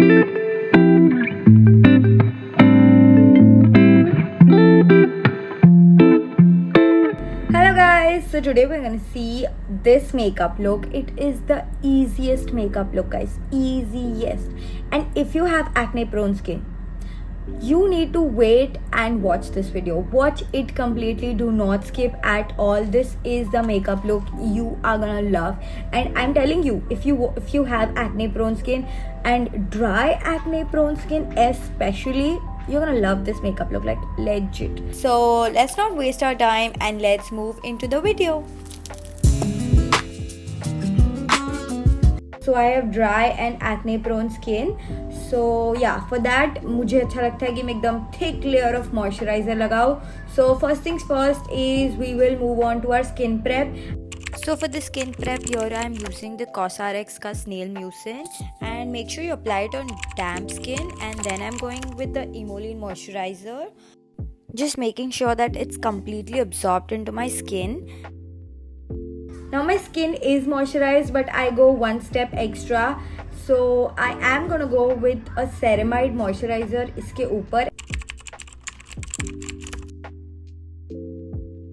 Hello guys, so today we're gonna see this makeup look. It is the easiest makeup look, guys. Easiest. And if you have acne prone skin, you need to wait and watch this video. Watch it completely. Do not skip at all. This is the makeup look you are gonna love. And I'm telling you, if you have acne prone skin and dry acne prone skin especially, you're gonna love this makeup look, like legit. So let's not waste our time and let's move into the video. So I have dry and acne prone skin. So yeah, for that मुझे अच्छा लगता है कि मैं एकदम thick layer of moisturizer लगाऊं. So first things first is we will move on to our skin prep. So for the skin prep here, I'm using the CosRx का Snail Mucin, and make sure you apply it on damp skin, and then I'm going with the Emollient moisturizer, just making sure that it's completely absorbed into my skin. Now my skin is moisturized, but I go one step extra. So I am gonna go with a ceramide moisturizer इसके ऊपर.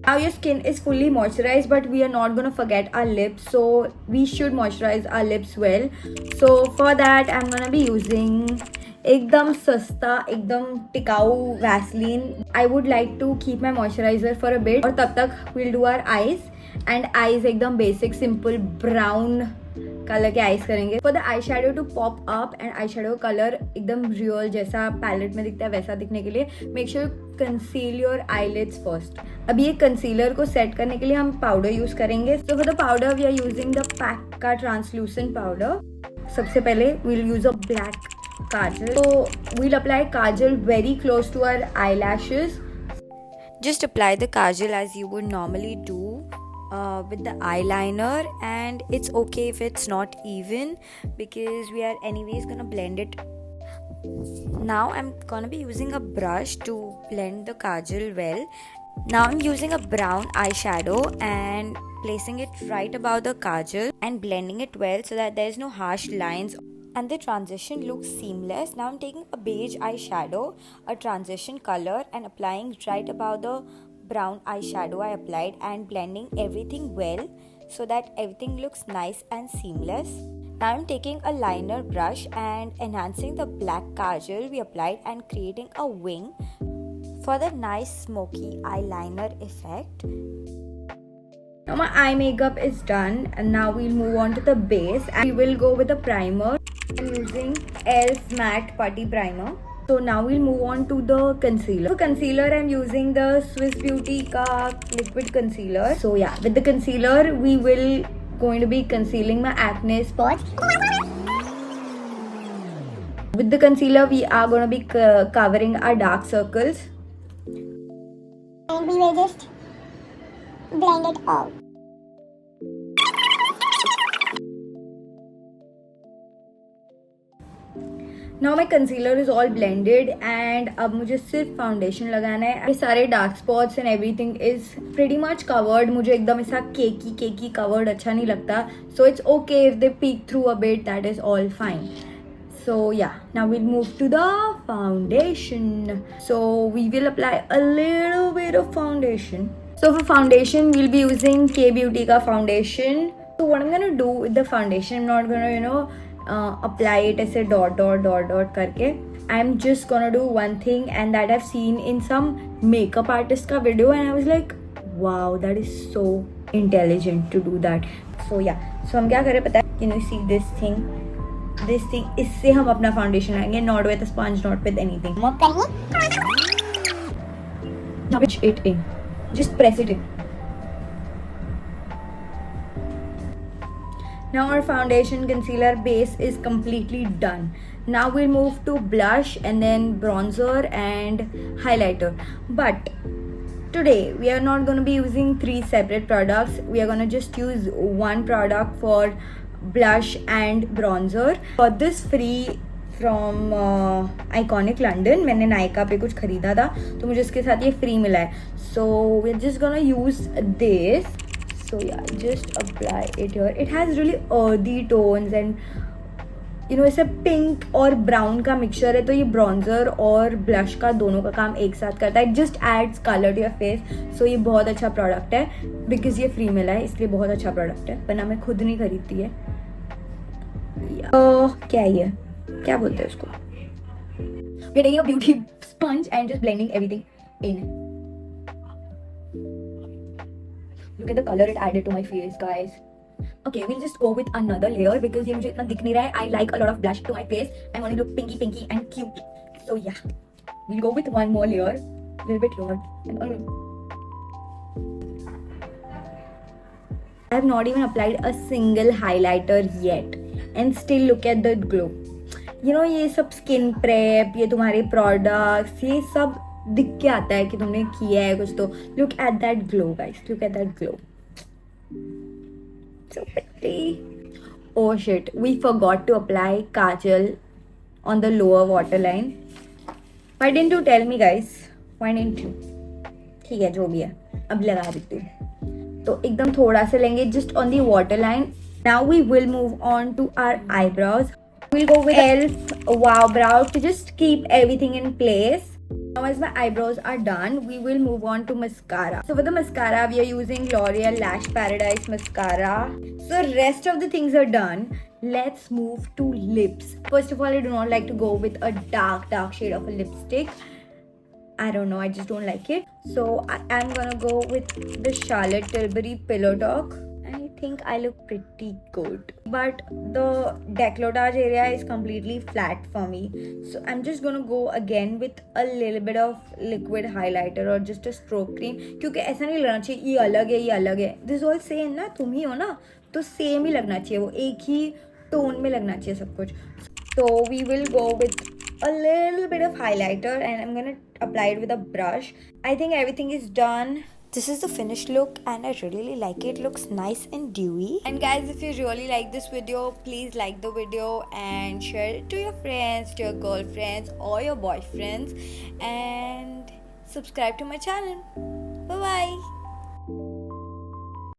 Now your skin is fully moisturized, but we are not gonna forget our lips, so we should moisturize our lips well. So for that I'm gonna be using एकदम सस्ता, एकदम टिकाऊ Vaseline. I would like to keep my moisturizer for a bit, और तब तक we'll do our eyes. And eyes एकदम basic simple brown colour के eyes करेंगे. For the eye shadow to pop up and eye shadow colour एकदम real जैसा palette में दिखता है वैसा दिखने के लिए make sure conceal your eyelids first. अभी ये कंसीलर को सेट करने के लिए हम पाउडर यूज करेंगे. So for the powder we are using the PAC का ट्रांसलूसेंट पाउडर. सबसे पहले we'll use a black kajal. तो we'll apply kajal very close to our eyelashes. Just apply the kajal as you would normally do with the eyeliner, and it's okay if it's not even because we are anyways gonna blend it. Now I'm gonna be using a brush to blend the kajal well. Now I'm using a brown eyeshadow and placing it right above the kajal and blending it well so that there's no harsh lines and the transition looks seamless. Now I'm taking a beige eyeshadow, a transition color, and applying right above the brown eyeshadow I applied and blending everything well so that everything looks nice and seamless. Now I'm taking a liner brush and enhancing the black kajal we applied and creating a wing for the nice smoky eyeliner effect. Now my eye makeup is done, and now we'll move on to the base and we will go with the primer. I'm using e.l.f. matte putty primer. So now we'll move on to the concealer. For concealer I'm using the Swiss Beauty ka liquid concealer. So yeah, with the concealer we will going to be concealing my acne spots. With the concealer we are going to be covering our dark circles. And we will just blend it all. Now my concealer is all blended and अब मुझे सिर्फ foundation लगाना है. ये सारे dark spots and everything is pretty much covered. मुझे एकदम ऐसा केकी कवर्ड अच्छा नहीं लगता. So it's okay if they peak through a bit, that is all fine. So yeah, now we'll move to the foundation. So we will apply a little bit of foundation. So for foundation we'll be using K Beauty ka foundation. So what I'm gonna do with the foundation, I'm not gonna apply it ऐसे dot करके. I'm just gonna do one thing, and that I've seen in some makeup artist का video and I was like, wow, that is so intelligent to do that. So yeah, so हम क्या करें पता है? Can you see this thing? इससे हम अपना foundation लगाएंगे, not with a sponge, not with anything. Push it in, just press it in. Now our foundation, concealer, base is completely done. Now we'll move to blush and then bronzer and highlighter. But today we are not going to be using 3 separate products. We are going to just use one product for blush and bronzer. For this free from Iconic London, मैंने नायका पे कुछ खरीदा था तो मुझे इसके साथ ये फ्री मिला है. So we're just gonna use this. So yeah, just apply it here. It has really earthy tones and ऐसे पिंक और ब्राउन का मिक्सचर है, तो ये ब्रॉन्जर और ब्लश का दोनों का काम एक साथ करता है. Just adds colour to your face. So ये बहुत अच्छा प्रोडक्ट है बिकॉज ये फ्री मिला है, इसलिए बहुत अच्छा प्रोडक्ट है, वरना मैं खुद नहीं खरीदती है. क्या है ये, क्या बोलते हैं उसको? We're taking a beauty sponge and just blending everything in. Look at the color it added to my face, guys. Okay, we'll just go with another layer because ये मुझे इतना दिख नहीं रहा है. I like a lot of blush to my face. I want to look pinky and cute. So yeah, we'll go with one more layer, a little bit lower. I have not even applied a single highlighter yet, and still look at the glow. ये सब skin prep, ये तुम्हारे products, ये सब दिख के आता है कि तुमने किया है कुछ. तो look at that glow guys, look at that glow. So pretty. Oh shit, we forgot to apply kajal on the lower waterline. Why didn't you tell me guys? Why didn't you? ठीक है, जो भी है, अब लगा देती हूँ. तो एकदम थोड़ा सा लेंगे just on the waterline. Now we will move on to our eyebrows. We'll go with Elf Wow Brow to just keep everything in place. Now as my eyebrows are done, we will move on to mascara. So for the mascara, we are using L'Oreal Lash Paradise Mascara. So rest of the things are done. Let's move to lips. First of all, I do not like to go with a dark shade of a lipstick. I don't know, I just don't like it. So I am gonna go with the Charlotte Tilbury Pillow Talk. I think I look pretty good, but the décolletage area is completely flat for me, so I'm just gonna go again with a little bit of liquid highlighter or just a stroke cream, क्योंकि ऐसा नहीं लगना चाहिए ये अलग है ये अलग है. This all same ना, तुम ही हो ना, तो सेम ही लगना चाहिए, वो एक ही टोन में लगना चाहिए सब कुछ. So we will go with a little bit of highlighter and I'm gonna apply it with a brush. I think everything is done. This is the finished look and I really like it. Looks nice and dewy. And guys, if you really like this video, please like the video and share it to your friends, to your girlfriends or your boyfriends, and subscribe to my channel. Bye bye.